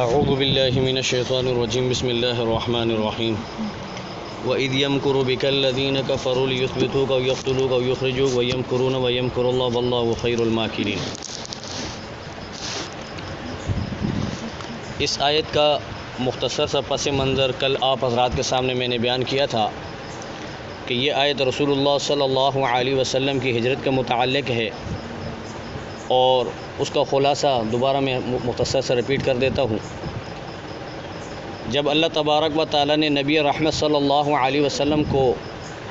اعوذ باللہ من الشیطان الرجیم بسم اللہ الرحمن الرحیم وَإِذْ يَمْكُرُ بِكَ الَّذِينَ كَفَرُوا لِيُثْبِتُوكَ أَوْ يَقْتُلُوكَ أَوْ يُخْرِجُوكَ وَيَمْكُرُونَ وَيَمْكُرُ اللَّهُ وَاللَّهُ خَيْرُ الْمَاكِرِينَ۔ اس آیت کا مختصر سا پس منظر کل آپ حضرات کے سامنے میں نے بیان کیا تھا کہ یہ آیت رسول اللہ صلی اللہ علیہ وسلم کی ہجرت کے متعلق ہے، اور اس کا خلاصہ دوبارہ میں مختصر سے ریپیٹ کر دیتا ہوں۔ جب اللہ تبارک و تعالیٰ نے نبی رحمت صلی اللہ علیہ وسلم کو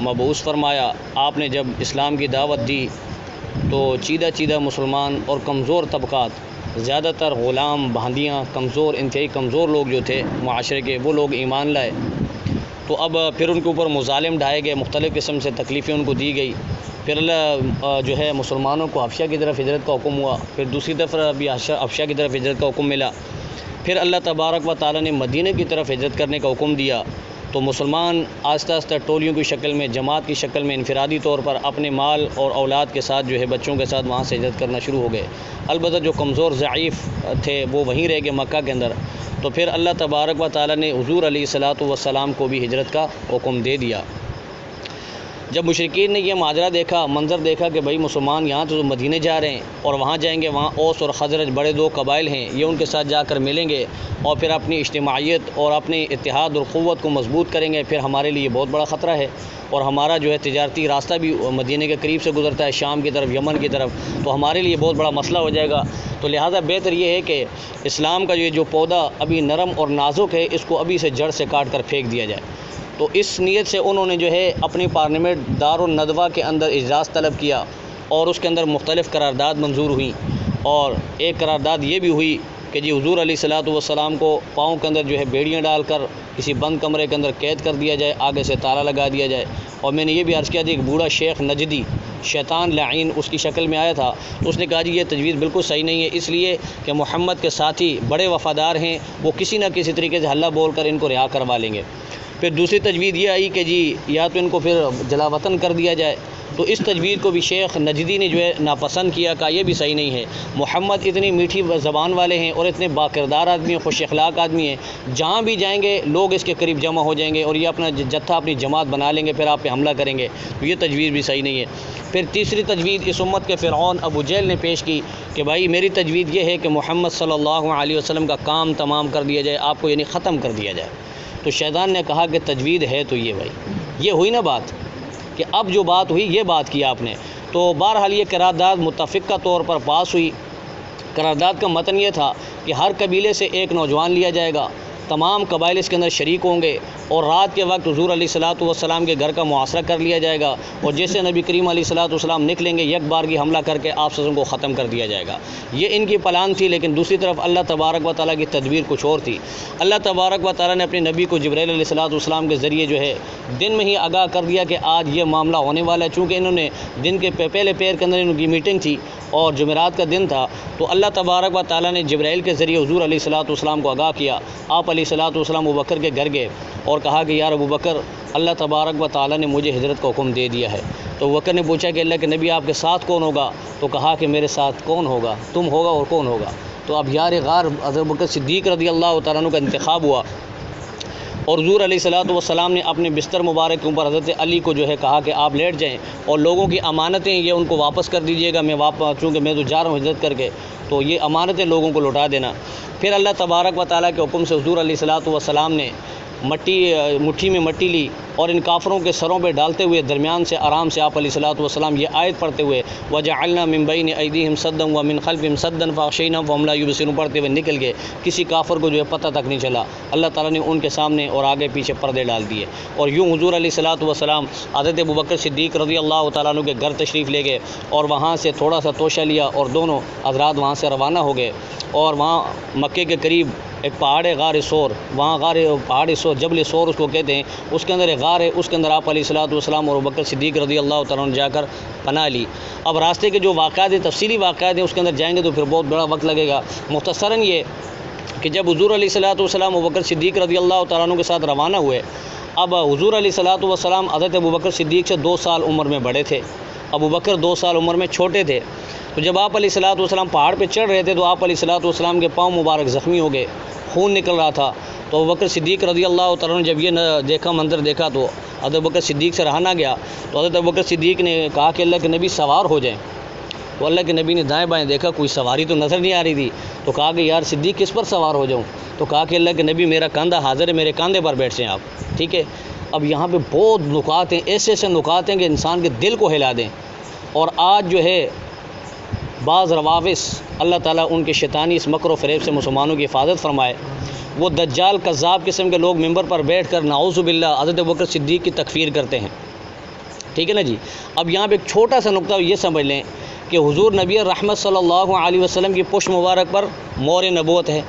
مبعوث فرمایا، آپ نے جب اسلام کی دعوت دی تو چیدہ مسلمان اور کمزور طبقات، زیادہ تر غلام، بھاندیاں، کمزور، انتہائی کمزور لوگ جو تھے معاشرے کے، وہ لوگ ایمان لائے۔ تو اب پھر ان کے اوپر مظالم ڈھائے گئے، مختلف قسم سے تکلیفیں ان کو دی گئی۔ پھر اللہ جو ہے مسلمانوں کو حبشہ کی طرف ہجرت کا حکم ہوا، پھر دوسری طرف بھی حبشہ کی طرف ہجرت کا حکم ملا۔ پھر اللہ تبارک و تعالیٰ نے مدینہ کی طرف ہجرت کرنے کا حکم دیا، تو مسلمان آہستہ آہستہ ٹولیوں کی شکل میں، جماعت کی شکل میں، انفرادی طور پر اپنے مال اور اولاد کے ساتھ جو ہے بچوں کے ساتھ وہاں سے ہجرت کرنا شروع ہو گئے۔ البتہ جو کمزور ضعیف تھے وہ وہیں رہ گئے مکہ کے اندر۔ تو پھر اللہ تبارک و تعالیٰ نے حضور علیہ الصلاۃ والسلام کو بھی ہجرت کا حکم دے دیا۔ جب مشرکین نے یہ ماجرا دیکھا، منظر دیکھا کہ بھئی مسلمان یہاں تو مدینے جا رہے ہیں اور وہاں جائیں گے، وہاں اوس اور خزرج بڑے دو قبائل ہیں، یہ ان کے ساتھ جا کر ملیں گے اور پھر اپنی اجتماعیت اور اپنے اتحاد اور قوت کو مضبوط کریں گے، پھر ہمارے لیے بہت بڑا خطرہ ہے، اور ہمارا جو ہے تجارتی راستہ بھی مدینے کے قریب سے گزرتا ہے، شام کی طرف، یمن کی طرف، تو ہمارے لیے بہت بڑا مسئلہ ہو جائے گا۔ تو لہٰذا بہتر یہ ہے کہ اسلام کا یہ جو پودا ابھی نرم اور نازک ہے، اس کو ابھی سے جڑ سے کاٹ کر پھینک دیا جائے۔ تو اس نیت سے انہوں نے جو ہے اپنی پارلیمنٹ دارالندوہ کے اندر اجلاس طلب کیا، اور اس کے اندر مختلف قرارداد منظور ہوئیں، اور ایک قرارداد یہ بھی ہوئی کہ جی حضور علیہ الصلاۃ والسلام کو پاؤں کے اندر جو ہے بیڑیاں ڈال کر کسی بند کمرے کے اندر قید کر دیا جائے، آگے سے تالا لگا دیا جائے۔ اور میں نے یہ بھی عرض کیا تھا کہ بوڑھا شیخ نجدی، شیطان لعین اس کی شکل میں آیا تھا، تو اس نے کہا جی یہ تجویز بالکل صحیح نہیں ہے، اس لیے کہ محمد کے ساتھی بڑے وفادار ہیں، وہ کسی نہ کسی طریقے سے حلہ بول کر ان کو رہا کروا لیں گے۔ پھر دوسری تجویز یہ آئی کہ جی یا تو ان کو پھر جلا وطن کر دیا جائے، تو اس تجویز کو بھی شیخ نجدی نے جو ہے ناپسند کیا، کہا یہ بھی صحیح نہیں ہے، محمد اتنی میٹھی زبان والے ہیں اور اتنے باکردار آدمی ہیں، خوش اخلاق آدمی ہیں، جہاں بھی جائیں گے لوگ اس کے قریب جمع ہو جائیں گے اور یہ اپنا جتھا، اپنی جماعت بنا لیں گے، پھر آپ پہ حملہ کریں گے، تو یہ تجویز بھی صحیح نہیں ہے۔ پھر تیسری تجویز اس امت کے فرعون ابو جہل نے پیش کی کہ بھائی میری تجویز یہ ہے کہ محمد صلی اللہ علیہ وسلم کا کام تمام کر دیا جائے، آپ کو یعنی ختم کر دیا جائے۔ تو شیطان نے کہا کہ تجوید ہے تو یہ بھائی یہ ہوئی نا بات، کہ اب جو بات ہوئی یہ بات کی آپ نے۔ تو بہرحال یہ قرارداد متفقہ طور پر پاس ہوئی۔ قرارداد کا متن یہ تھا کہ ہر قبیلے سے ایک نوجوان لیا جائے گا، تمام قبائل اس کے اندر شریک ہوں گے، اور رات کے وقت حضور علیہ الصلاۃ والسلام کے گھر کا محاصرہ کر لیا جائے گا، اور جیسے نبی کریم علیہ الصلاۃ والسلام نکلیں گے یک بار کی حملہ کر کے آپ سب کو ختم کر دیا جائے گا۔ یہ ان کی پلان تھی، لیکن دوسری طرف اللہ تبارک و تعالیٰ کی تدبیر کچھ اور تھی۔ اللہ تبارک و تعالیٰ نے اپنے نبی کو جبرائیل علیہ الصلاۃ والسلام کے ذریعے جو ہے دن میں ہی آگاہ کر دیا کہ آج یہ معاملہ ہونے والا ہے، چونکہ انہوں نے دن کے پہلے پیر کے اندر ان کی میٹنگ تھی اور جمعرات کا دن تھا، تو اللہ تبارک و تعالیٰ نے جبرائیل کے ذریعے حضور علیہ الصلاۃ والسلام کو آگاہ کیا۔ آپ علیہ الصلاۃ والسلام ابوبکر کے گھر گئے اور کہا کہ یار ابوبکر، اللہ تبارک و تعالیٰ نے مجھے ہجرت کا حکم دے دیا ہے۔ تو ابوبکر نے پوچھا کہ اللہ کے نبی آپ کے ساتھ کون ہوگا؟ تو کہا کہ میرے ساتھ کون ہوگا؟ تم ہوگا، اور کون ہوگا؟ تو اب یار غار حضرت ابوبکر صدیق رضی اللہ تعالیٰ عنہ کا انتخاب ہوا، اور حضور علیہ الصلاۃ والسلام نے اپنے بستر مبارک کے اوپر حضرت علی کو جو ہے کہا کہ آپ لیٹ جائیں، اور لوگوں کی امانتیں یہ ان کو واپس کر دیجیے گا، چونکہ میں تو جا رہا ہوں ہجرت کر کے، تو یہ امانتیں لوگوں کو لوٹا دینا۔ پھر اللہ تبارک و تعالیٰ کے حکم سے حضور علیہ الصلاۃ والسلام نے مٹھی میں مٹی لی اور ان کافروں کے سروں پہ ڈالتے ہوئے درمیان سے آرام سے آپ علیہ الصلاۃ والسلام یہ آیت پڑھتے ہوئے وَجَعَلْنَا مِن بَيْنِ أَيْدِيهِمْ سَدًّا وَمِن خَلْفِهِمْ سَدًّا فَأَغْشَيْنَاهُمْ فَهُمْ لَا يُبْصِرُونَ پڑھتے ہوئے نکل گئے، کسی کافر کو جو ہے پتہ تک نہیں چلا، اللہ تعالیٰ نے ان کے سامنے اور آگے پیچھے پردے ڈال دیے۔ اور یوں حضور علیہ الصلاۃ والسلام حضرت ابوبکر صدیق رضی اللہ تعالیٰ عنہ کے گھر تشریف لے گئے، اور وہاں سے تھوڑا سا توشہ لیا اور دونوں حضرات وہاں سے روانہ ہو گئے، اور وہاں مکے کے قریب ایک پہاڑ ہے غار سور، وہاں پہاڑ سور، جبل سور اس کو کہتے ہیں، اس کے اندر ایک غار ہے، اس کے اندر آپ علیہ الصلاۃ والسلام اور ابوبکر صدیق رضی اللہ تعالیٰ عنہ جا کر پناہ لی۔ اب راستے کے جو واقعات ہیں، تفصیلی واقعات ہیں، اس کے اندر جائیں گے تو پھر بہت بڑا وقت لگے گا۔ مختصراً یہ کہ جب حضور علیہ الصلاۃ والسلام ابوبکر صدیق رضی اللہ تعالیٰ عنہ کے ساتھ روانہ ہوئے، اب حضور علیہ الصلاۃ والسلام حضرت ابوبکر صدیق سے 2 سال عمر میں بڑے تھے، ابو بکر 2 سال عمر میں چھوٹے تھے۔ تو جب آپ علیہ الصلوۃ والسلام پہاڑ پہ چڑھ رہے تھے تو آپ علیہ الصلوۃ والسلام کے پاؤں مبارک زخمی ہو گئے، خون نکل رہا تھا۔ تو ابو بکر صدیق رضی اللہ تعالیٰ نے جب یہ دیکھا، منظر دیکھا، تو حضرت ابو بکر صدیق سے رہا نہ گیا۔ تو حضرت ابو بکر صدیق نے کہا کہ اللہ کے نبی سوار ہو جائیں۔ تو اللہ کے نبی نے دائیں بائیں دیکھا، کوئی سواری تو نظر نہیں آ رہی تھی۔ تو کہا کہ یار صدیق کس پر سوار ہو جاؤں؟ تو کہا کہ اللہ کے نبی میرا کاندھا حاضر ہے، میرے کاندھے پر بیٹھ جائیں آپ، ٹھیک ہے۔ اب یہاں پہ بہت نکات ہیں، ایسے ایسے نکات ہیں کہ انسان کے دل کو ہلا دیں۔ اور آج جو ہے بعض روافظ، اللہ تعالیٰ ان کے شیطانی اس مکر و فریب سے مسلمانوں کی حفاظت فرمائے، وہ دجال کذاب قسم کے لوگ ممبر پر بیٹھ کر نعوذ باللہ حضرت ابوبکر صدیق کی تکفیر کرتے ہیں، ٹھیک ہے نا جی۔ اب یہاں پہ ایک چھوٹا سا نقطہ یہ سمجھ لیں کہ حضور نبی رحمت صلی اللہ علیہ وسلم کی پشت مبارک پر مور نبوت ہے،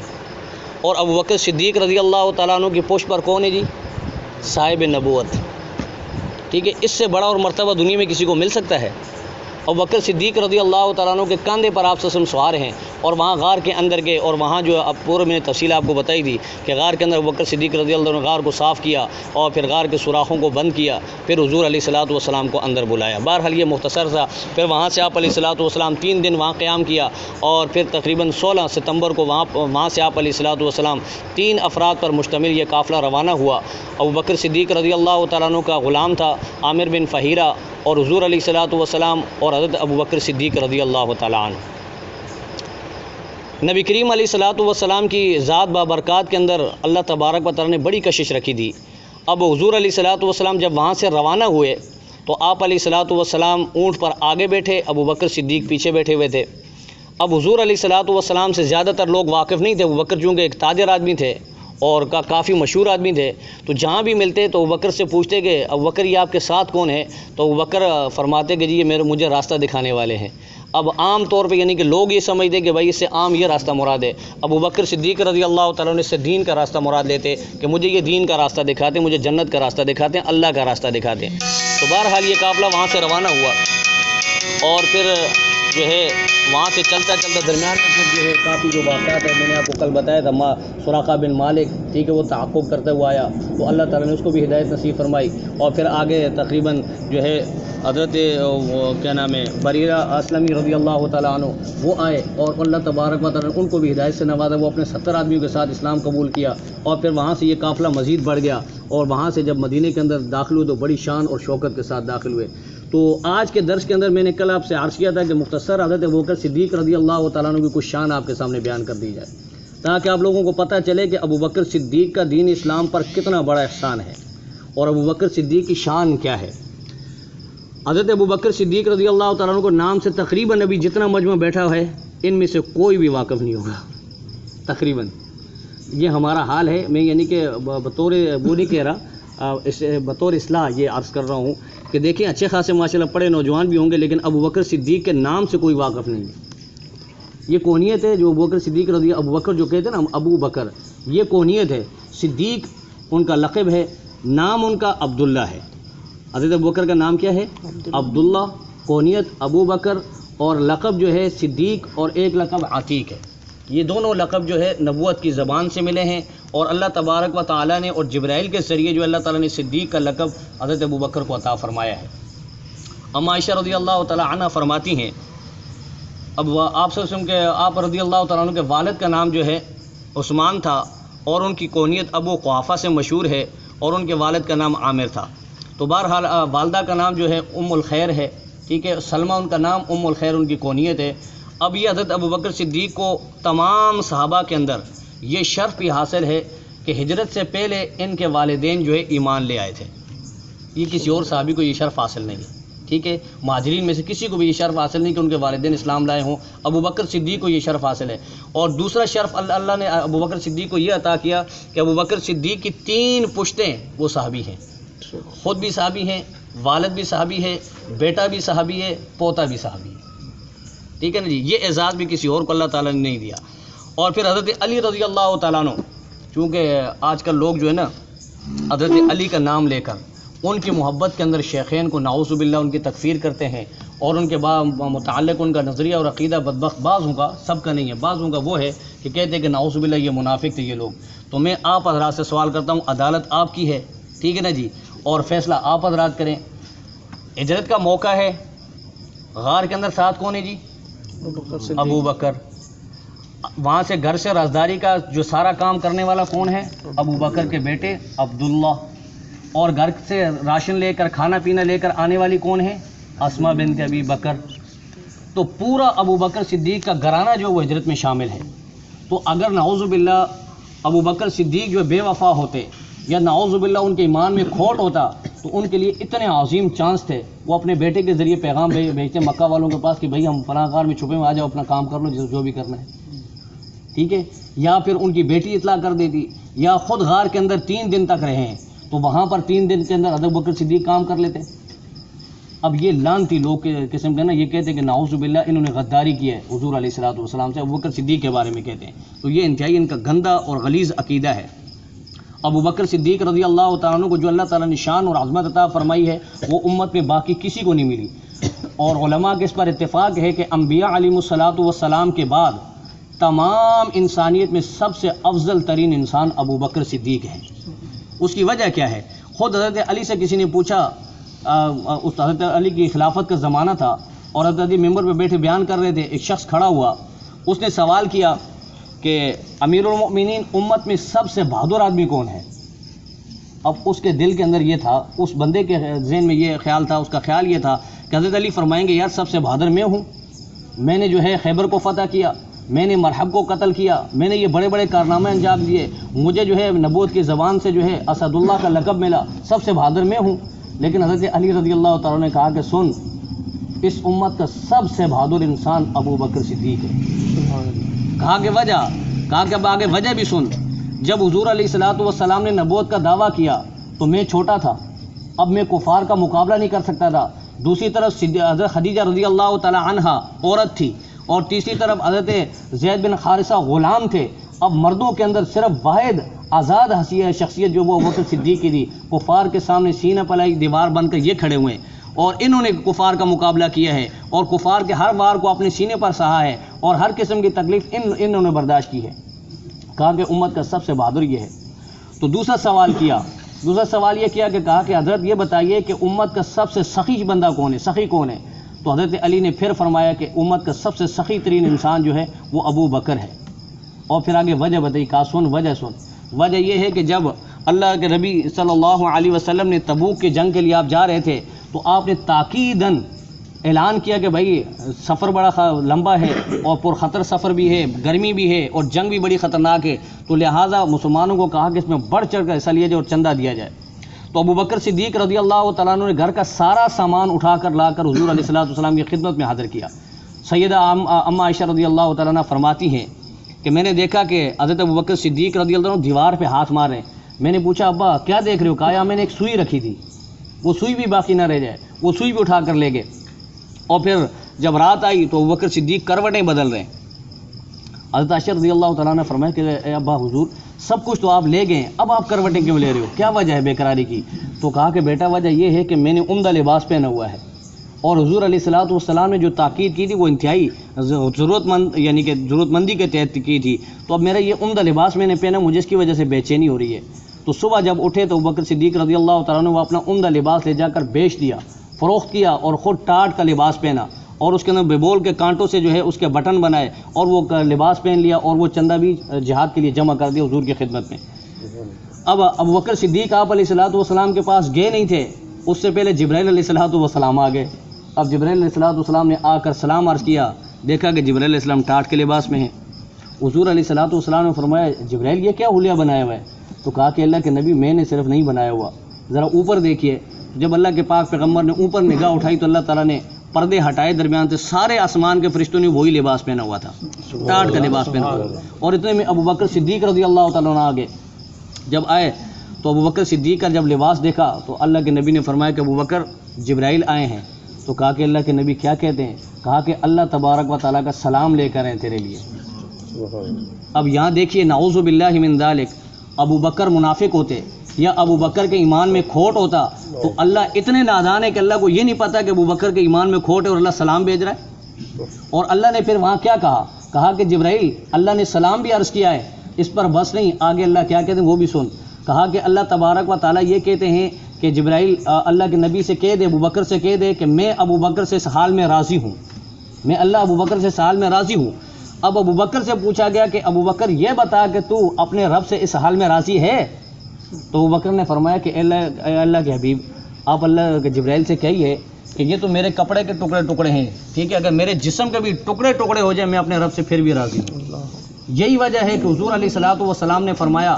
اور ابوبکر صدیق رضی اللہ تعالیٰ عنہ کی پشت پر کون ہے جی؟ صاحب نبوت، ٹھیک ہے۔ اس سے بڑا اور مرتبہ دنیا میں کسی کو مل سکتا ہے؟ ابوبکر صدیق رضی اللہ تعالیٰ عنہ کے کاندھے پر آپ وسلم سوار ہیں، اور وہاں غار کے اندر گئے، اور وہاں جو اب پورے میں نے تفصیل آپ کو بتائی تھی کہ غار کے اندر ابوبکر صدیق رضی اللہ عنہ نے غار کو صاف کیا، اور پھر غار کے سوراخوں کو بند کیا، پھر حضور علیہ الصلوۃ والسلام کو اندر بلایا۔ بہرحال یہ مختصر تھا۔ پھر وہاں سے آپ علیہ الصلوۃ والسلام 3 دن وہاں قیام کیا، اور پھر تقریباً 16 ستمبر کو وہاں سے آپ علیہ الصلوۃ والسلام 3 افراد پر مشتمل یہ قافلہ روانہ ہوا۔ ابوبکر صدیق رضی اللہ تعالیٰ عنہ کا غلام تھا عامر بن فہیرہ، اور حضور علیہ الصلوۃ والسلام اور حضرت ابوبکر صدیق رضی اللہ تعالیٰ عنہ۔ نبی کریم علیہ الصلوۃ والسلام کی ذات بابرکات کے اندر اللہ تبارک و تعالیٰ نے بڑی کشش رکھی تھی۔ اب حضور علیہ الصلوۃ والسلام جب وہاں سے روانہ ہوئے تو آپ علیہ الصلوۃ والسلام اونٹ پر آگے بیٹھے، ابوبکر صدیق پیچھے بیٹھے ہوئے تھے۔ اب حضور علیہ الصلوۃ والسلام سے زیادہ تر لوگ واقف نہیں تھے۔ ابوبکر چونکہ ایک تاجر آدمی تھے اور کافی مشہور آدمی تھے، تو جہاں بھی ملتے تو ابوبکر سے پوچھتے کہ ابوبکر یہ آپ کے ساتھ کون ہے؟ تو ابوبکر فرماتے کہ جی یہ مجھے راستہ دکھانے والے ہیں۔ اب عام طور پہ یعنی کہ لوگ یہ سمجھتے کہ بھائی اس سے عام یہ راستہ مراد ہے۔ ابوبکر صدیق رضی اللہ تعالیٰ عنہ اس سے دین کا راستہ مراد لیتے کہ مجھے یہ دین کا راستہ دکھاتے، مجھے جنت کا راستہ دکھاتے ہیں، اللہ کا راستہ دکھاتے ہیں۔ تو بہرحال یہ قافلہ وہاں سے روانہ ہوا، اور پھر جو ہے وہاں سے چلتا چلتا درمیان میں پھر جو ہے کافی جو واقعات ہیں، میں نے آپ کو کل بتایا تھا، سراقہ بن مالک، ٹھیک ہے، وہ تعاقب کرتے ہوا آیا تو اللہ تعالیٰ نے اس کو بھی ہدایت نصیب فرمائی، اور پھر آگے تقریباً جو ہے حضرت کیا نام ہے بریرہ اسلمی رضی اللہ تعالیٰ عنہ وہ آئے، اور اللہ تبارک و تعالیٰ نے ان کو بھی ہدایت سے نوازا، وہ اپنے 70 آدمیوں کے ساتھ اسلام قبول کیا، اور پھر وہاں سے یہ قافلہ مزید بڑھ گیا، اور وہاں سے جب مدینے کے اندر داخل ہوئے تو بڑی شان اور شوکت کے ساتھ داخل ہوئے۔ تو آج کے درس کے اندر میں نے کل آپ سے عرض کیا تھا کہ مختصر حضرت ابوبکر صدیق رضی اللہ تعالیٰ عنہ کی کچھ شان آپ کے سامنے بیان کر دی جائے، تاکہ آپ لوگوں کو پتہ چلے کہ ابوبکر صدیق کا دین اسلام پر کتنا بڑا احسان ہے، اور ابوبکر صدیق کی شان کیا ہے۔ حضرت ابوبکر صدیق رضی اللہ تعالیٰ عنہ کو نام سے تقریباً ابھی جتنا مجمع بیٹھا ہے ان میں سے کوئی بھی واقف نہیں ہوگا، تقریباً یہ ہمارا حال ہے۔ میں یعنی کہ بطور وہ نہیں کہہ رہا، بطور اصلاح یہ عرض کر رہا ہوں کہ دیکھیں اچھے خاصے ماشاءاللہ پڑھے نوجوان بھی ہوں گے، لیکن ابوبکر صدیق کے نام سے کوئی واقف نہیں ہے۔ یہ کونیت ہے جو ابوبکر صدیق رضی ابوبکر جو کہتے ہیں نا ابو بکر، یہ کونیت ہے۔ صدیق ان کا لقب ہے، نام ان کا عبداللہ ہے۔ حضرت ابوبکر کا نام کیا ہے؟ عبداللہ، کونیت ابو بکر، اور لقب جو ہے صدیق، اور ایک لقب عتیق ہے۔ یہ دونوں لقب جو ہے نبوت کی زبان سے ملے ہیں، اور اللہ تبارک و تعالیٰ نے اور جبرائیل کے ذریعے جو اللہ تعالیٰ نے صدیق کا لقب حضرت ابوبکر کو عطا فرمایا ہے۔ اما عائشہ رضی اللہ تعالیٰ عنہ فرماتی ہیں، اب آپ آپ رضی اللہ تعالیٰ عنہ کے والد کا نام جو ہے عثمان تھا، اور ان کی کونیت ابو قحافہ سے مشہور ہے، اور ان کے والد کا نام عامر تھا۔ تو بہرحال والدہ کا نام جو ہے ام الخیر ہے، ٹھیک ہے، سلمہ ان کا نام، ام الخیر ان کی کونیت ہے۔ اب یہ حضرت ابوبکر صدیق کو تمام صحابہ کے اندر یہ شرف بھی حاصل ہے کہ ہجرت سے پہلے ان کے والدین جو ہے ایمان لے آئے تھے۔ یہ کسی اور صحابی کو یہ شرف حاصل نہیں ہے، ٹھیک ہے، مہاجرین میں سے کسی کو بھی یہ شرف حاصل نہیں کہ ان کے والدین اسلام لائے ہوں۔ ابوبکر صدیق کو یہ شرف حاصل ہے۔ اور دوسرا شرف اللہ نے ابوبکر صدیق کو یہ عطا کیا کہ ابوبکر صدیق کی 3 پشتیں وہ صحابی ہیں، خود بھی صحابی ہیں، والد بھی صحابی ہے، بیٹا بھی صحابی ہے، پوتا بھی صحابی ہے، ٹھیک ہے نا جی۔ یہ اعزاز بھی کسی اور کو اللہ تعالیٰ نے نہیں دیا۔ اور پھر حضرت علی رضی اللہ تعالیٰ عنہ، چونکہ آج کل لوگ جو ہے نا حضرت علی کا نام لے کر ان کی محبت کے اندر شیخین کو نعوذ باللہ ان کی تکفیر کرتے ہیں، اور ان کے متعلق ان کا نظریہ اور عقیدہ بدبخت بعضوں کا، سب کا نہیں ہے، بعضوں کا وہ ہے کہ کہتے ہیں کہ نعوذ باللہ یہ منافق تھے یہ لوگ۔ تو میں آپ حضرات سے سوال کرتا ہوں، عدالت آپ کی ہے، ٹھیک ہے نا جی، اور فیصلہ آپ حضرات کریں۔ ہجرت کا موقع ہے، غار کے اندر ساتھ کون ہے جی؟ ابو بکر. وہاں سے گھر سے رازداری کا جو سارا کام کرنے والا کون ہے؟ ابو بکر کے بیٹے عبداللہ. اور گھر سے راشن لے کر کھانا پینا لے کر آنے والی کون ہے؟ اسما بنت ابی بکر. تو پورا ابو بکر صدیق کا گھرانہ جو وہ ہجرت میں شامل ہے. تو اگر نعوذ باللہ ابو بکر صدیق جو بے وفا ہوتے یا نعوذ باللہ ان کے ایمان میں کھوٹ ہوتا تو ان کے لیے اتنے عظیم چانس تھے. وہ اپنے بیٹے کے ذریعے پیغام بھیجتے مکہ والوں کے پاس کہ بھائی ہم فلاں غار میں چھپے ہوئے آ جاؤ، اپنا کام کر لو جو بھی کرنا ہے، ٹھیک ہے. یا پھر ان کی بیٹی اطلاع کر دیتی، یا خود غار کے اندر 3 دن تک رہے ہیں تو وہاں پر 3 دن کے اندر ابو بکر صدیق کام کر لیتے. اب یہ لانتی لوگ کے قسم کے نا یہ کہتے ہیں کہ نعوذ باللہ انہوں نے غداری کی ہے حضور علیہ الصلوۃ والسلام سے، ابو بکر صدیق کے بارے میں کہتے ہیں. تو یہ انتہائی ان کا گندا اور غلیظ عقیدہ ہے. ابو بکر صدیق رضی اللہ تعالیٰ عنہ کو جو اللہ تعالیٰ نے شان اور عظمت عطا فرمائی ہے وہ امت میں باقی کسی کو نہیں ملی. اور علماء کے اس پر اتفاق ہے کہ انبیاء علیہم الصلوۃ والسلام کے بعد تمام انسانیت میں سب سے افضل ترین انسان ابو بکر صدیق ہے. اس کی وجہ کیا ہے؟ خود حضرت علی سے کسی نے پوچھا، اس حضرت علی کی خلافت کا زمانہ تھا اور حضرت علی ممبر پہ بیٹھے بیان کر رہے تھے. ایک شخص کھڑا ہوا، اس نے سوال کیا کہ امیر المؤمنین امت میں سب سے بہادر آدمی کون ہے؟ اب اس کے دل کے اندر یہ تھا، اس بندے کے ذہن میں یہ خیال تھا، اس کا خیال یہ تھا کہ حضرت علی فرمائیں گے یار سب سے بہادر میں ہوں، میں نے جو ہے خیبر کو فتح کیا، میں نے مرحب کو قتل کیا، میں نے یہ بڑے بڑے کارنامے انجام دیے، مجھے جو ہے نبوت کی زبان سے جو ہے اسد اللہ کا لقب ملا، سب سے بہادر میں ہوں. لیکن حضرت علی رضی اللہ تعالیٰ نے کہا کہ سن، اس امت کا سب سے بہادر انسان ابو بکر صدیق ہے. کہا کہ وجہ، کہا کہ اب آگے وجہ بھی سن. جب حضور علیہ الصلوۃ والسلام نے نبوت کا دعویٰ کیا تو میں چھوٹا تھا، اب میں کفار کا مقابلہ نہیں کر سکتا تھا. دوسری طرف حضرت خدیجہ رضی اللہ تعالی عنہا عورت تھی، اور تیسری طرف حضرت زید بن حارثہ غلام تھے. اب مردوں کے اندر صرف واحد آزاد شخصیت جو وہ ابو بکر صدیق کی تھی. کفار کے سامنے سینہ پلائی دیوار بن کر یہ کھڑے ہوئے ہیں اور انہوں نے کفار کا مقابلہ کیا ہے اور کفار کے ہر وار کو اپنے سینے پر سہا ہے اور ہر قسم کی تکلیف انہوں نے برداشت کی ہے. کہا کہ امت کا سب سے بہادر یہ ہے. تو دوسرا سوال یہ کیا کہ کہا کہ حضرت یہ بتائیے کہ امت کا سب سے سخی بندہ کون ہے، سخی کون ہے؟ تو حضرت علی نے پھر فرمایا کہ امت کا سب سے سخی ترین انسان جو ہے وہ ابو بکر ہے. اور پھر آگے وجہ بتائی. کہا سن وجہ سن. وجہ یہ ہے کہ جب اللہ کے نبی صلی اللہ علیہ وسلم نے تبوک کی جنگ کے لیے آپ جا رہے تھے تو آپ نے تاکیداً اعلان کیا کہ بھائی سفر بڑا لمبا ہے اور پرخطر سفر بھی ہے، گرمی بھی ہے اور جنگ بھی بڑی خطرناک ہے، تو لہٰذا مسلمانوں کو کہا کہ اس میں بڑھ چڑھ کر حصہ لیا جائے اور چندہ دیا جائے. تو ابو بکر صدیق رضی اللہ تعالیٰ عنہ نے گھر کا سارا سامان اٹھا کر لا کر حضور علیہ الصلوۃ والسلام کی خدمت میں حاضر کیا. سیدہ اماں عائشہ رضی اللہ تعالیٰ عنہ فرماتی ہیں کہ میں نے دیکھا کہ حضرت ابو بکر صدیق رضی اللہ عنہ دیوار پہ ہاتھ مار رہے ہیں. میں نے پوچھا ابا کیا دیکھ رہے ہو؟ کہا میں نے ایک سوئی رکھی تھی، وہ سوئی بھی باقی نہ رہ جائے، وہ سوئی بھی اٹھا کر لے گئے. اور پھر جب رات آئی تو ابو بکر صدیق کروٹیں بدل رہے ہیں. حضرت عائشہ رضی اللہ تعالیٰ نے فرمایا کہ اے ابا حضور سب کچھ تو آپ لے گئے، اب آپ کروٹیں کیوں لے رہے ہو؟ کیا وجہ ہے بے قراری کی؟ تو کہا کہ بیٹا وجہ یہ ہے کہ میں نے عمدہ لباس پہنا ہوا ہے اور حضور علیہ الصلوۃ والسلام نے جو تاکید کی تھی وہ انتہائی ضرورت مند یعنی کہ ضرورت مندی کے تحت کی تھی. تو اب میرا یہ عمدہ لباس میں نے پہنا، مجھے اس کی وجہ سے بے چینی ہو رہی ہے. تو صبح جب اٹھے تو ابو بکر صدیق رضی اللہ تعالیٰ نے وہ اپنا عمدہ لباس لے جا کر بیچ دیا، فروخت کیا اور خود ٹاٹ کا لباس پہنا اور اس کے اندر بیبول کے کانٹوں سے جو ہے اس کے بٹن بنائے اور وہ لباس پہن لیا اور وہ چندہ بھی جہاد کے لیے جمع کر دیا حضور کی خدمت میں. اب ابو بکر صدیق آپ علیہ الصلوۃ والسلام کے پاس گئے نہیں تھے، اس سے پہلے جبرائیل علیہ الصلوۃ والسلام آ گئے. اب جبرائیل علیہ الصلوۃ والسلام نے آ کر سلام عرض کیا، دیکھا کہ جبرائیل علیہ السلام ٹاٹ کے لباس میں ہیں. حضور علیہ الصلوۃ والسلام نے فرمایا جبرائیل یہ کیا حلیہ بنایا ہوا ہے؟ تو کہا کہ اللہ کے نبی میں نے صرف نہیں بنایا ہوا، ذرا اوپر دیکھیے. جب اللہ کے پاک پیغمبر نے اوپر نگاہ اٹھائی تو اللہ تعالیٰ نے پردے ہٹائے، درمیان سے سارے آسمان کے فرشتوں نے وہی لباس پہنا ہوا تھا، ٹاٹ کا لباس پہنا ہوا تھا. اور اتنے میں ابو بکر صدیق رضی اللہ تعالیٰ عنہ آگے جب آئے تو ابو بکر صدیق کا جب لباس دیکھا تو اللہ کے نبی نے فرمایا کہ ابو بکر جبرائیل آئے ہیں. تو کہا کہ اللہ کے نبی کیا کہتے ہیں؟ کہا کہ اللہ تبارک و تعالیٰ کا سلام لے کر ہیں تیرے لیے. اب یہاں دیکھیے نعوذ باللہ من ذالک، ابو بکر منافق ہوتے یا ابو بکر کے ایمان میں کھوٹ ہوتا تو اللہ اتنے نادان ہے کہ اللہ کو یہ نہیں پتا کہ ابو بکر کے ایمان میں کھوٹ ہے اور اللہ سلام بھیج رہا ہے. اور اللہ نے پھر وہاں کیا کہا کہ جبرائیل اللہ نے سلام بھی عرض کیا ہے، اس پر بس نہیں، آگے اللہ کیا کہتے ہیں وہ بھی سن. کہا کہ اللہ تبارک و تعالیٰ یہ کہتے ہیں کہ جبرائیل اللہ کے نبی سے کہہ دے، ابو بکر سے کہہ دے کہ میں ابو بکر سے اس حال میں راضی ہوں، میں اللہ ابو بکر سے اس حال میں راضی ہوں۔ اب ابو بکر سے پوچھا گیا کہ ابو بکر یہ بتا کہ تو اپنے رب سے اس حال میں راضی ہے؟ تو ابو بکر نے فرمایا کہ اے اللہ کے حبیب، آپ اللہ کے جبرائیل سے کہیے کہ یہ تو میرے کپڑے کے ٹکڑے ٹکڑے ہیں، ٹھیک ہے، اگر میرے جسم کے بھی ٹکڑے ٹکڑے ہو جائیں میں اپنے رب سے پھر بھی راضی ہوں۔ یہی وجہ ہے کہ حضور علیہ الصلوۃ والسلام نے فرمایا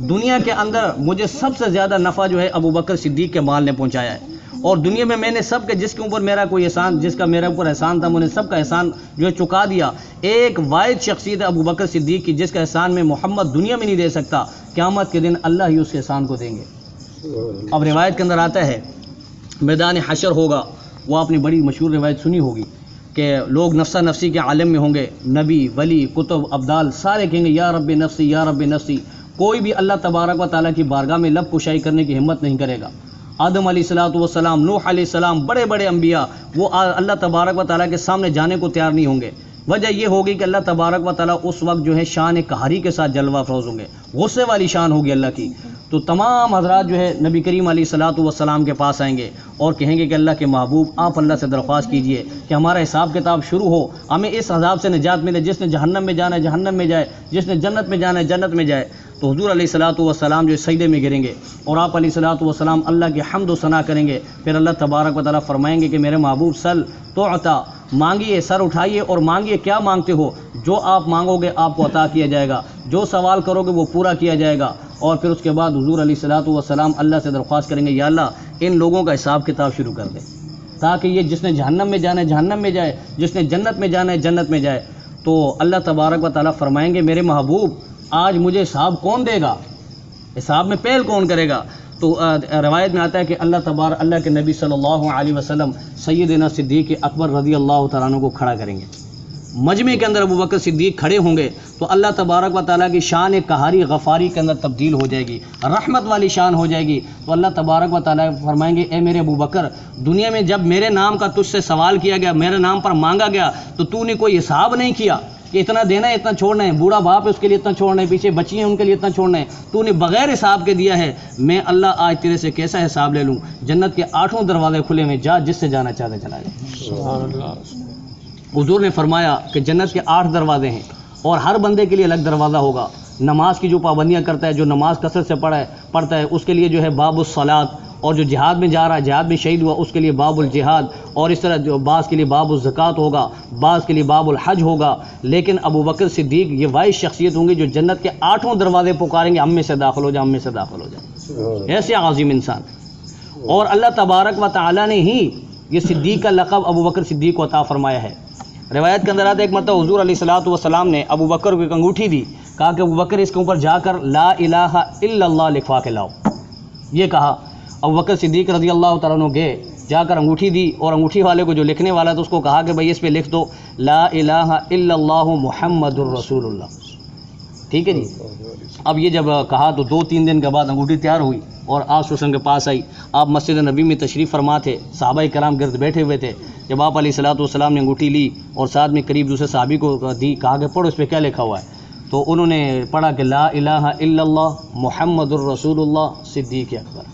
دنیا کے اندر مجھے سب سے زیادہ نفع جو ہے ابو بکر صدیق کے مال نے پہنچایا ہے، اور دنیا میں نے سب کے جس کے اوپر میرا کوئی احسان، جس کا میرے اوپر احسان تھا، میں نے سب کا احسان جو ہے چکا دیا۔ ایک واحد شخصیت ہے ابو بکر صدیق کی جس کا احسان میں محمد دنیا میں نہیں دے سکتا، قیامت کے دن اللہ ہی اس کے احسان کو دیں گے۔ اب روایت کے اندر آتا ہے میدان حشر ہوگا، وہ آپ نے بڑی مشہور روایت سنی ہوگی کہ لوگ نفسہ نفسی کے عالم میں ہوں گے، نبی، ولی، کتب، ابدال سارے کہیں گے یا رب نفسی یا رب نفسی، کوئی بھی اللہ تبارک و تعالیٰ کی بارگاہ میں لب کشائی کرنے کی ہمت نہیں کرے گا۔ آدم علیہ الصلوۃ والسلام، نوح علیہ السلام، بڑے بڑے انبیاء وہ اللہ تبارک و تعالیٰ کے سامنے جانے کو تیار نہیں ہوں گے۔ وجہ یہ ہوگی کہ اللہ تبارک و تعالیٰ اس وقت جو ہے شان قہری کے ساتھ جلوہ افروز ہوں گے، غصے والی شان ہوگی اللہ کی۔ تو تمام حضرات جو ہے نبی کریم علیہ الصلوۃ والسلام کے پاس آئیں گے اور کہیں گے کہ اللہ کے محبوب آپ اللہ سے درخواست کیجئے کہ ہمارا حساب کتاب شروع ہو، ہمیں اس عذاب سے نجات ملے، جس نے جہنم میں جانا ہے جہنم میں جائے، جس نے جنت میں جانا ہے جنت میں جائے۔ تو حضور علیہ الصلوۃ والسلام جو سجدے میں گریں گے اور آپ علیہ الصلوۃ والسلام اللہ کی حمد و ثنا کریں گے، پھر اللہ تبارک و تعالیٰ فرمائیں گے کہ میرے محبوب سل تو عطا، مانگیے، سر اٹھائیے اور مانگیے، کیا مانگتے ہو؟ جو آپ مانگو گے آپ کو عطا کیا جائے گا، جو سوال کرو گے وہ پورا کیا جائے گا۔ اور پھر اس کے بعد حضور علیہ الصلوۃ والسلام اللہ سے درخواست کریں گے یا اللہ ان لوگوں کا حساب کتاب شروع کر دے، تاکہ یہ جس نے جہنم میں جانا ہے جہنم میں جائے، جس نے جنت میں جانا ہے جنت میں جائے۔ تو اللہ تبارک و تعالیٰ فرمائیں گے میرے محبوب آج مجھے حساب کون دے گا، حساب میں پہل کون کرے گا؟ تو روایت میں آتا ہے کہ اللہ کے نبی صلی اللہ علیہ وسلم سیدنا صدیق اکبر رضی اللہ تعالیٰ عنہ کو کھڑا کریں گے، مجمع کے اندر ابو بکر صدیق کھڑے ہوں گے تو اللہ تبارک و تعالیٰ کی شان قہاری غفاری کے اندر تبدیل ہو جائے گی، رحمت والی شان ہو جائے گی۔ تو اللہ تبارک و تعالیٰ فرمائیں گے اے میرے ابو بکر، دنیا میں جب میرے نام کا تجھ سے سوال کیا گیا، میرے نام پر مانگا گیا تو نے کوئی حساب نہیں کیا کہ اتنا دینا ہے اتنا چھوڑنا ہے، بوڑھا باپ ہے اس کے لیے اتنا چھوڑنا ہے، پیچھے بچی ہیں ان کے لیے اتنا چھوڑنا ہے، تو نے بغیر حساب کے دیا ہے۔ میں اللہ آج تیرے سے کیسا حساب لے لوں؟ جنت کے 8 دروازے کھلے ہوئے، جا جس سے جانا چاہتے چلا جائے۔ حضور نے فرمایا کہ جنت کے 8 دروازے ہیں اور ہر بندے کے لیے الگ دروازہ ہوگا۔ نماز کی جو پابندیاں کرتا ہے، جو نماز کثرت سے پڑھتا ہے اس کے لیے جو ہے باب الصلاۃ، اور جو جہاد میں جا رہا ہے، جہاد میں شہید ہوا اس کے لیے باب الجہاد، اور اس طرح جو بعض کے لیے باب الزکوٰۃ ہوگا، بعض کے لیے باب الحج ہوگا۔ لیکن ابو بکر صدیق یہ واحد شخصیت ہوں گے جو جنت کے 8 دروازے پکاریں گے ہم میں سے داخل ہو جا، ہم میں سے داخل ہو جا، ایسے عظیم انسان۔ اور اللہ تبارک و تعالیٰ نے ہی یہ صدیق کا لقب ابو بکر صدیق کو عطا فرمایا ہے۔ روایت کے اندر آتا ہے ایک مرتبہ حضور علیہ الصلوۃ والسلام نے ابو بکر کو ایک انگوٹھی دی، کہا کہ ابو بکر اس کے اوپر جا کر لا الہ الا اللہ لکھوا کے لاؤ۔ یہ کہا، ابو بکر صدیق رضی اللہ تعالیٰ عنہ گئے، جا کر انگوٹھی دی اور انگوٹھی والے کو جو لکھنے والا تھا اس کو کہا کہ بھائی اس پہ لکھ دو لا الہ الا اللہ محمد الرسول اللہ، ٹھیک ہے جی۔ اب یہ جب کہا تو 2-3 دن کے بعد انگوٹھی تیار ہوئی اور آپ وسلم کے پاس آئی۔ آپ مسجد نبی میں تشریف فرما تھے، صحابہ کرام گرد بیٹھے ہوئے تھے۔ جب آپ علیہ الصلوۃ والسلام نے انگوٹھی لی اور ساتھ میں قریب دوسرے صحابی کو دی، کہا کہ پڑھو اس پہ کیا لکھا ہوا ہے، تو انہوں نے پڑھا کہ لا الہ الا اللہ محمد الرسول اللہ صدیق اکبر۔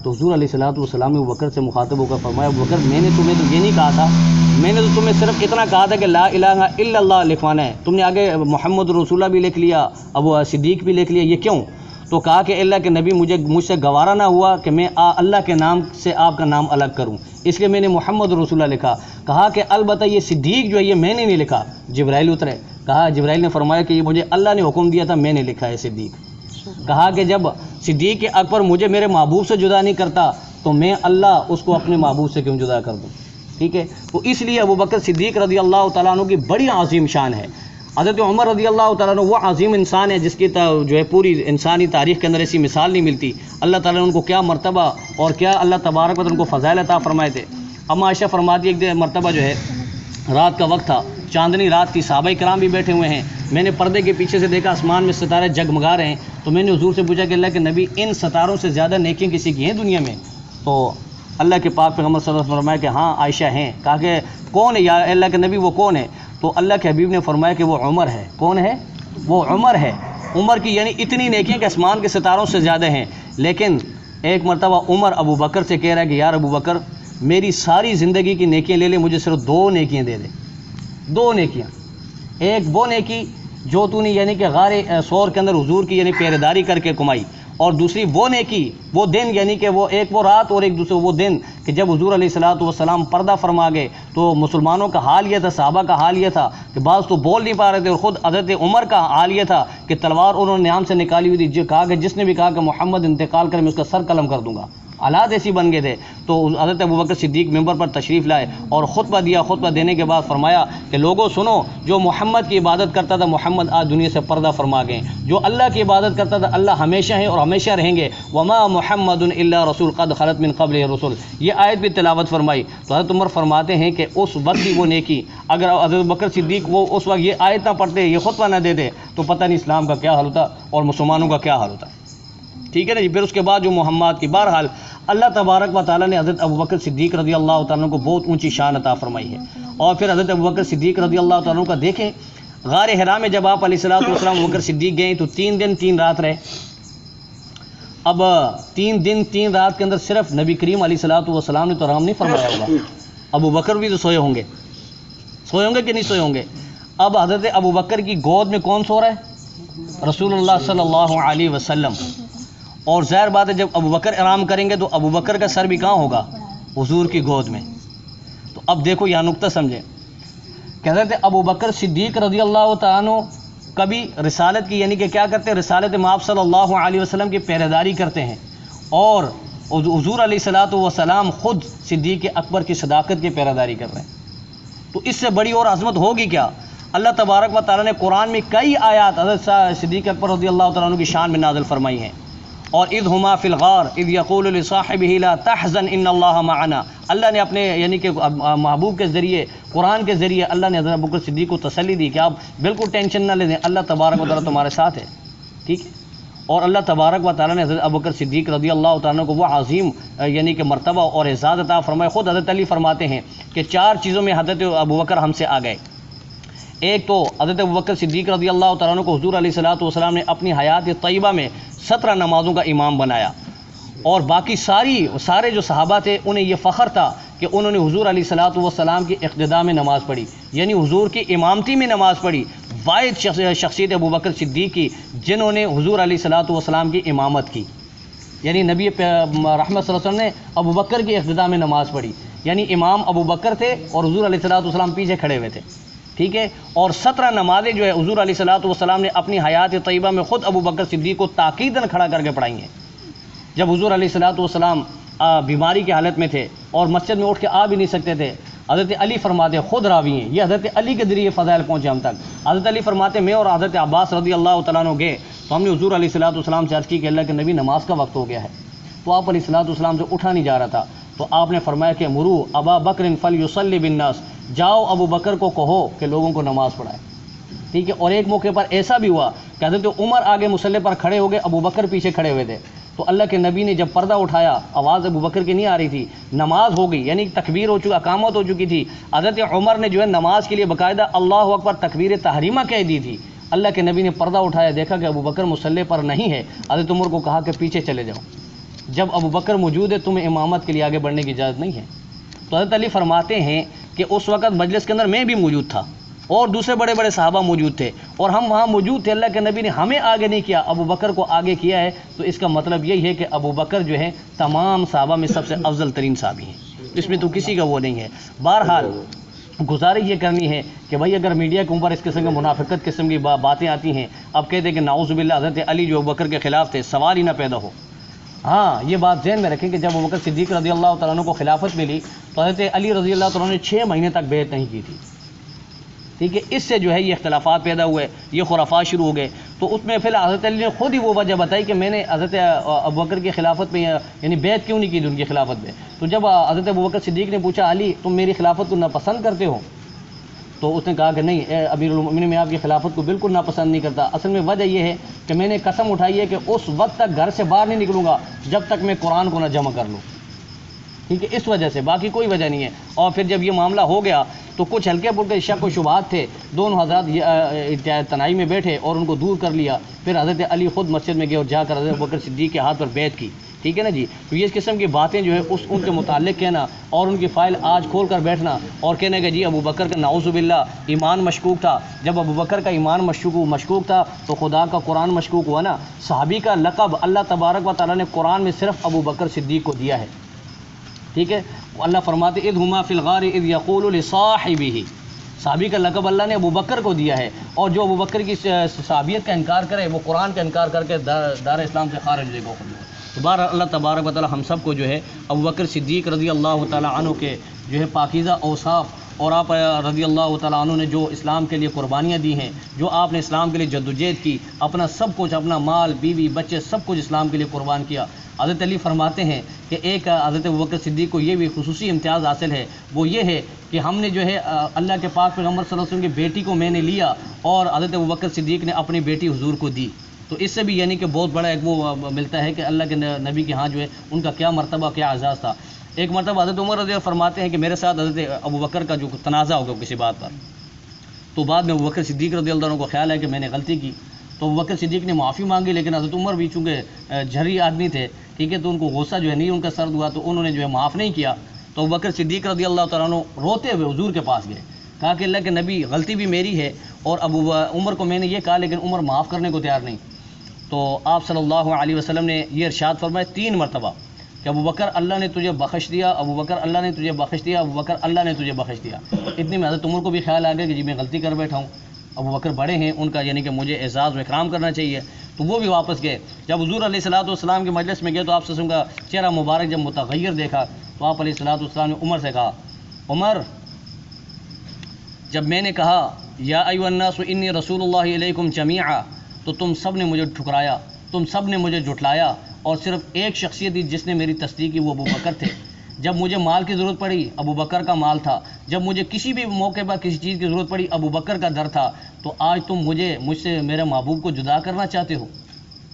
تو حضور علیہ الصلوۃ والسلام نے ابو بکر سے مخاطب ہو کر فرمایا ابو بکر میں نے تمہیں تو یہ نہیں کہا تھا، میں نے تو تمہیں صرف اتنا کہا تھا کہ لا الہ الا اللہ لکھوانا ہے، تم نے آگے محمد رسول اللہ بھی لکھ لیا، ابو صدیق بھی لکھ لیا، یہ کیوں؟ تو کہا کہ اللہ کے نبی مجھ سے گوارا نہ ہوا کہ میں اللہ کے نام سے آپ کا نام الگ کروں، اس لیے میں نے محمد رسول اللہ لکھا۔ کہا کہ البتہ یہ صدیق جو ہے یہ میں نے نہیں لکھا، جبرائیل اترے، کہا جبرائیل نے فرمایا کہ یہ مجھے اللہ نے حکم دیا تھا، میں نے لکھا ہے صدیق۔ کہا کہ جب صدیق اکبر مجھے میرے محبوب سے جدا نہیں کرتا تو میں اللہ اس کو اپنے محبوب سے کیوں جدا کر دوں، ٹھیک ہے۔ تو اس لیے ابو بکر صدیق رضی اللہ تعالیٰ عنہ کی بڑی عظیم شان ہے۔ حضرت عمر رضی اللہ تعالیٰ عنہ وہ عظیم انسان ہے جس کی جو ہے پوری انسانی تاریخ کے اندر ایسی مثال نہیں ملتی۔ اللہ تعالیٰ نے ان کو کیا مرتبہ اور کیا اللہ تبارک و تعالیٰ ان کو فضائل عطا فرمائے تھے۔ اما عائشہ فرماتی ایک مرتبہ جو ہے رات کا وقت تھا، چاندنی رات تھی، صحابہ کرام بھی بیٹھے ہوئے ہیں، میں نے پردے کے پیچھے سے دیکھا آسمان میں ستارے جگمگا رہے ہیں، تو میں نے حضور سے پوچھا کہ اللہ کے نبی ان ستاروں سے زیادہ نیکیاں کسی کی ہیں دنیا میں؟ تو اللہ کے پاک پیغمبر صلی اللہ علیہ وسلم نے فرمایا کہ ہاں عائشہ ہیں۔ کہا کہ کون ہے یا اللہ کے نبی، وہ کون ہے؟ تو اللہ کے حبیب نے فرمایا کہ وہ عمر ہے۔ کون ہے؟ وہ عمر ہے۔ عمر کی یعنی اتنی نیکیاں کہ آسمان کے ستاروں سے زیادہ ہیں، لیکن ایک مرتبہ عمر ابو بکر سے کہہ رہا ہے کہ یار ابو بکر میری ساری زندگی کی نیکیاں لے لے، مجھے صرف 2 نیکیاں دے دے، 2 نیکیاں۔ ایک وہ نیکی جو تو نے یعنی کہ غار ثور کے اندر حضور کی یعنی پہرے کر کے کمائی، اور دوسری وہ نیکی وہ دن یعنی کہ وہ ایک وہ رات اور ایک دوسرے وہ دن کہ جب حضور علیہ الصلوۃ والسلام پردہ فرما گئے تو مسلمانوں کا حال یہ تھا، صحابہ کا حال یہ تھا کہ بعض تو بول نہیں پا رہے تھے، اور خود حضرت عمر کا حال یہ تھا کہ تلوار انہوں نے نیام سے نکالی ہوئی تھی، جو کہا کہ جس نے بھی کہا کہ محمد انتقال کرے میں اس کا سر قلم کر دوں گا، حالات ایسی بن گئے تھے۔ تو حضرت ابوبکر صدیق ممبر پر تشریف لائے اور خطبہ دیا، خطبہ دینے کے بعد فرمایا کہ لوگوں سنو، جو محمد کی عبادت کرتا تھا محمد آج دنیا سے پردہ فرما گئے، جو اللہ کی عبادت کرتا تھا اللہ ہمیشہ ہے اور ہمیشہ رہیں گے، وما محمد الا رسول قد خلت من قبلہ الرسل، یہ آیت بھی تلاوت فرمائی۔ تو حضرت عمر فرماتے ہیں کہ اس وقت بھی وہ نیکی، اگر حضرت بکر صدیق وہ اس وقت یہ آیت نہ پڑھتے، یہ خطبہ نہ دیتے، تو پتہ نہیں اسلام کا کیا حال ہوتا اور مسلمانوں کا کیا حال ہوتا۔ ٹھیک ہے نا جی۔ پھر اس کے بعد جو محمد کی بہرحال اللہ تبارک و تعالیٰ نے حضرت ابوبکر صدیق رضی اللہ تعالیٰ کو بہت اونچی شان عطا فرمائی ہے۔ اور پھر حضرت ابوبکر صدیق رضی اللہ تعالیٰ کا دیکھیں، غار حرا میں جب آپ علیہ الصلوۃ والسلام ابوبکر صدیق گئے تو 3 دن 3 رات رہے۔ اب 3 دن 3 رات کے اندر صرف نبی کریم علیہ الصلوۃ والسلام نے تو آرام نہیں فرمایا ہوگا، ابوبکر بھی تو سوئے ہوں گے کہ نہیں سوئے ہوں گے۔ اب حضرت ابوبکر کی گود میں کون سو رہا ہے؟ رسول اللہ صلی اللہ علیہ وسلم۔ اور ظاہر بات ہے جب ابوبکر آرام کریں گے تو ابوبکر کا سر بھی کہاں ہوگا؟ حضور کی گود میں۔ تو اب دیکھو یہ نقطہ سمجھیں کہ حضرت ابوبکر صدیق رضی اللہ تعالیٰ کبھی رسالت کی یعنی کہ کیا کرتے ہیں، رسالت مآب صلی اللہ علیہ وسلم کی پہرےداری کرتے ہیں، اور حضور علیہ الصلوۃ والسلام خود صدیق اکبر کی صداقت کی پہرےداری کر رہے ہیں۔ تو اس سے بڑی اور عظمت ہوگی کیا؟ اللہ تبارک و تعالیٰ نے قرآن میں کئی آیات حضرت صدیق اکبر رضی اللہ تعالیٰ عنہ کی شان میں نازل فرمائی ہیں۔ اور اذ ہما فی الغار اذ یقول لصاحبہ لا تحزن ان اللہ معنا، اللہ نے اپنے یعنی کہ محبوب کے ذریعے قرآن کے ذریعے اللہ نے حضرت ابوبکر صدیق کو تسلی دی کہ آپ بالکل ٹینشن نہ لیں، اللہ تبارک و تعالیٰ تمہارے ساتھ ہے۔ ٹھیک ہے۔ اور اللہ تبارک و تعالیٰ نے حضرت ابوبکر صدیق رضی اللہ تعالیٰ کو وہ عظیم یعنی کہ مرتبہ اور اعزاز عطا فرمائے۔ خود حضرت علی فرماتے ہیں کہ 4 چیزوں میں حضرت ابوبکر ہم سے آ گئے۔ ایک تو حضرت ابوبکر صدیق رضی اللہ تعالیٰ کو حضور علیہ الصلوۃ والسلام نے اپنی حیات طیبہ میں 17 نمازوں کا امام بنایا، اور باقی سارے جو صحابہ تھے انہیں یہ فخر تھا کہ انہوں نے حضور علیہ الصلوۃ والسلام کی اقتداء میں نماز پڑھی، یعنی حضور کی امامتی میں نماز پڑھی۔ واحد شخصیت ابوبکر صدیق کی جنہوں نے حضور علیہ الصلوۃ والسلام کی امامت کی، یعنی نبی رحمت صلی اللہ علیہ وسلم نے ابوبکر کی اقتداء میں نماز پڑھی، یعنی امام ابوبکر تھے اور حضور علیہ الصلوۃ والسلام پیچھے کھڑے ہوئے تھے۔ ٹھیک ہے۔ اور 17 نمازیں جو ہے حضور علیہ الصلوۃ والسلام نے اپنی حیات طیبہ میں خود ابوبکر صدیق کو تاکیداً کھڑا کر کے پڑھائی ہیں۔ جب حضور علیہ الصلوۃ والسلام بیماری کی حالت میں تھے اور مسجد میں اٹھ کے آ بھی نہیں سکتے تھے، حضرت علی فرماتے خود راوی ہیں، یہ حضرت علی کے ذریعے فضائل پہنچے ہم تک۔ حضرت علی فرماتے میں اور حضرت عباس رضی اللہ تعالیٰ عنہ گئے تو ہم نے حضور علیہ الصلوۃ والسلام سے عرض کی کہ اللہ کے نبی نماز کا وقت ہو گیا ہے، تو آپ علیہ الصلوۃ والسلام سے اٹھا نہیں جا رہا تھا، تو آپ نے فرمایا کہ مرو ابا بکر فلیصلی بالناس، جاؤ ابو بکر کو کہو کہ لوگوں کو نماز پڑھائے۔ ٹھیک ہے۔ اور ایک موقع پر ایسا بھی ہوا کہ حضرت عمر آگے مصلی پر کھڑے ہو گئے، ابو بکر پیچھے کھڑے ہوئے تھے، تو اللہ کے نبی نے جب پردہ اٹھایا آواز ابو بکر کی نہیں آ رہی تھی، نماز ہو گئی یعنی تکبیر ہو چکی، اقامت ہو چکی تھی، حضرت عمر نے جو ہے نماز کے لیے باقاعدہ اللہ اکبر تکبیر تحریمہ کہہ دی تھی، اللہ کے نبی نے پردہ اٹھایا، دیکھا کہ ابو بکر مصلی پر نہیں ہے، حضرت عمر کو کہا کہ پیچھے چلے جاؤ، جب ابو بکر موجود ہے تمہیں امامت کے لیے آگے بڑھنے کی اجازت نہیں ہے۔ تو حضرت علی فرماتے ہیں کہ اس وقت مجلس کے اندر میں بھی موجود تھا اور دوسرے بڑے بڑے صحابہ موجود تھے اور ہم وہاں موجود تھے، اللہ کے نبی نے ہمیں آگے نہیں کیا، ابو بکر کو آگے کیا ہے، تو اس کا مطلب یہی ہے کہ ابو بکر جو ہے تمام صحابہ میں سب سے افضل ترین صحابی ہیں، اس میں تو کسی کا وہ نہیں ہے۔ بہرحال گزارش یہ کرنی ہے کہ بھائی اگر میڈیا کے اوپر اس قسم کے منافقت قسم کی باتیں آتی ہیں، اب کہتے ہیں کہ نعوذ باللہ حضرت علی جو ابو بکر کے خلاف تھے، سوال ہی نہ پیدا ہو۔ ہاں یہ بات ذہن میں رکھیں کہ جب ابوبکر صدیق رضی اللہ تعالیٰ عنہ کو خلافت ملی تو حضرت علی رضی اللہ تعالیٰ عنہ نے 6 مہینے تک بیعت نہیں کی تھی۔ ٹھیک ہے۔ اس سے جو ہے یہ اختلافات پیدا ہوئے، یہ خرافات شروع ہو گئے، تو اس میں پھر حضرت علی نے خود ہی وہ وجہ بتائی کہ میں نے حضرت ابوبکر کی خلافت میں یعنی بیعت کیوں نہیں کی تھی ان کی خلافت میں۔ تو جب حضرت ابوبکر صدیق نے پوچھا علی تم میری خلافت کو ناپسند کرتے ہو، تو اس نے کہا کہ نہیں اے امیر المومنین، میں آپ کی خلافت کو بالکل ناپسند نہیں کرتا، اصل میں وجہ یہ ہے کہ میں نے قسم اٹھائی ہے کہ اس وقت تک گھر سے باہر نہیں نکلوں گا جب تک میں قرآن کو نہ جمع کر لوں۔ ٹھیک ہے، اس وجہ سے، باقی کوئی وجہ نہیں ہے۔ اور پھر جب یہ معاملہ ہو گیا تو کچھ ہلکے پھلکے شک و شبہات تھے، دونوں حضرات تنہائی میں بیٹھے اور ان کو دور کر لیا۔ پھر حضرت علی خود مسجد میں گئے اور جا کر حضرت ابوبکر صدیق کے ہاتھ پر بیعت کی ٹھیک ہے نا جی. تو یہ اس قسم کی باتیں جو ہے ان کے متعلق کہنا اور ان کی فائل آج کھول کر بیٹھنا اور کہنے کہ جی ابو بکر کا نعوذ باللہ ایمان مشکوک تھا. جب ابو بکر کا ایمان مشکوک تھا تو خدا کا قرآن مشکوک ہوا نا. صحابی کا لقب اللہ تبارک و تعالیٰ نے قرآن میں صرف ابو بکر صدیق کو دیا ہے. ٹھیک ہے. اللہ فرماتے اذ ہما فی الغار اذ یقول لصاحبہ، صحابی کا لقب اللہ نے ابو بکر کو دیا ہے. اور جو ابو بکر کی صحابیت کا انکار کرے وہ قرآن کا انکار کر کے دار اسلام سے خارج ہو جائے گا. تو بہر اللہ تبارک و تعالی ہم سب کو جو ہے ابو بکر صدیق رضی اللہ تعالی عنہ کے جو ہے پاکیزہ اوصاف اور آپ رضی اللہ تعالیٰ عنہ نے جو اسلام کے لیے قربانیاں دی ہیں، جو آپ نے اسلام کے لیے جدوجہد کی، اپنا سب کچھ، اپنا مال، بیوی، بچے، سب کچھ اسلام کے لیے قربان کیا. حضرت علی فرماتے ہیں کہ ایک حضرت ابوبکر صدیق کو یہ بھی خصوصی امتیاز حاصل ہے، وہ یہ ہے کہ ہم نے جو ہے اللہ کے پاک پیغمبر صلی اللہ علیہ وسلم کی بیٹی کو میں نے لیا اور حضرت ابوبکر صدیق نے اپنی بیٹی حضور کو دی. تو اس سے بھی یعنی کہ بہت بڑا ایک وہ ملتا ہے کہ اللہ کے نبی کے ہاں جو ہے ان کا کیا مرتبہ، کیا اعزاز تھا. ایک مرتبہ حضرت عمر رضی اللہ فرماتے ہیں کہ میرے ساتھ حضرت ابوبکر کا جو تنازع ہو گیا کسی بات پر، تو بعد میں ابوبکر صدیق رضی اللہ عنہ کو خیال ہے کہ میں نے غلطی کی، تو ابوبکر صدیق نے معافی مانگی، لیکن حضرت عمر بھی چونکہ جھری آدمی تھے، ٹھیک ہے، تو ان کو غصہ جو ہے نہیں ان کا سرد ہوا، تو انہوں نے جو ہے معاف نہیں کیا. تو ابوبکر صدیق رضی اللہ تعالیٰ عنہ روتے ہوئے حضور کے پاس گئے، کہا کہ اللہ کے نبی غلطی بھی میری ہے اور عمر کو میں نے یہ کہا لیکن عمر معاف کرنے کو تیار نہیں. تو آپ صلی اللہ علیہ وسلم نے یہ ارشاد فرمایا 3 مرتبہ کہ ابوبکر اللہ نے تجھے بخش دیا، ابوبکر اللہ نے تجھے بخش دیا، ابوبکر اللہ نے تجھے بخش دیا. اتنی میں حضرت عمر کو بھی خیال آ گیا کہ جی میں غلطی کر بیٹھا ہوں، ابوبکر بڑے ہیں، ان کا یعنی کہ مجھے اعزاز و اکرام کرنا چاہیے. تو وہ بھی واپس گئے. جب حضور علیہ الصلوۃ والسلام کے مجلس میں گئے تو آپ صلی اللہ علیہ وسلم کا چہرہ مبارک جب متغیر دیکھا تو آپ علیہ الصلوۃ والسلام نے عمر سے کہا، عمر جب میں نے کہا یا ایھا الناس انی رسول اللہ علیکم جمیعا، تو تم سب نے مجھے ٹھکرایا، تم سب نے مجھے جھٹلایا، اور صرف ایک شخصیت تھی جس نے میری تصدیق کی، وہ ابو بکر تھے. جب مجھے مال کی ضرورت پڑی ابو بکر کا مال تھا، جب مجھے کسی بھی موقع پر کسی چیز کی ضرورت پڑی ابو بکر کا در تھا. تو آج تم مجھ سے میرے محبوب کو جدا کرنا چاہتے ہو.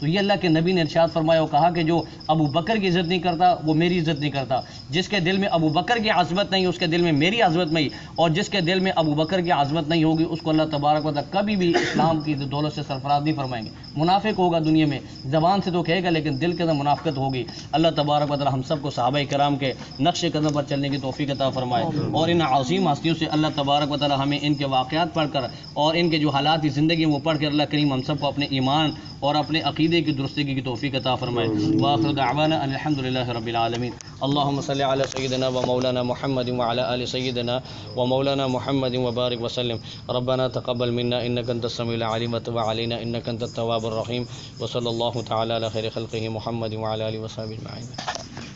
تو یہ اللہ کے نبی نے ارشاد فرمایا اور کہا کہ جو ابو بکر کی عزت نہیں کرتا وہ میری عزت نہیں کرتا. جس کے دل میں ابو بکر کی عظمت نہیں، اس کے دل میں میری عظمت نہیں، اور جس کے دل میں ابو بکر کی عظمت نہیں ہوگی اس کو اللہ تبارک و تعالیٰ کبھی بھی اسلام کی دولت سے سرفراز نہیں فرمائیں گے. منافق ہوگا دنیا میں، زبان سے تو کہے گا لیکن دل کے اندر منافقت ہوگی. اللہ تبارک و تعالیٰ ہم سب کو صحابہ کرام کے نقش قدم پر چلنے کی توفیق عطا فرمائے، اور ان عظیم ہستیوں سے اللہ تبارک و تعالیٰ ہمیں ان کے واقعات پڑھ کر اور ان کے جو حالات کی زندگی وہ پڑھ کر اللہ کریم ہم سب کو اپنے ایمان اور اپنے عقیدے کی درستگی کی توفیق عطا فرمائے. وآخر دعوانا ان الحمدللہ رب العالمین. اللهم صل على سيدنا ومولانا محمد وعلى آل سيدنا ومولانا محمد وبارك وسلم. ربنا تقبل منا انك انت السميع العليم وتب علينا انك انت التواب الرحيم. وصلى الله تعالى على خير خلقه محمد وعلى آله وصحبه اجمعين.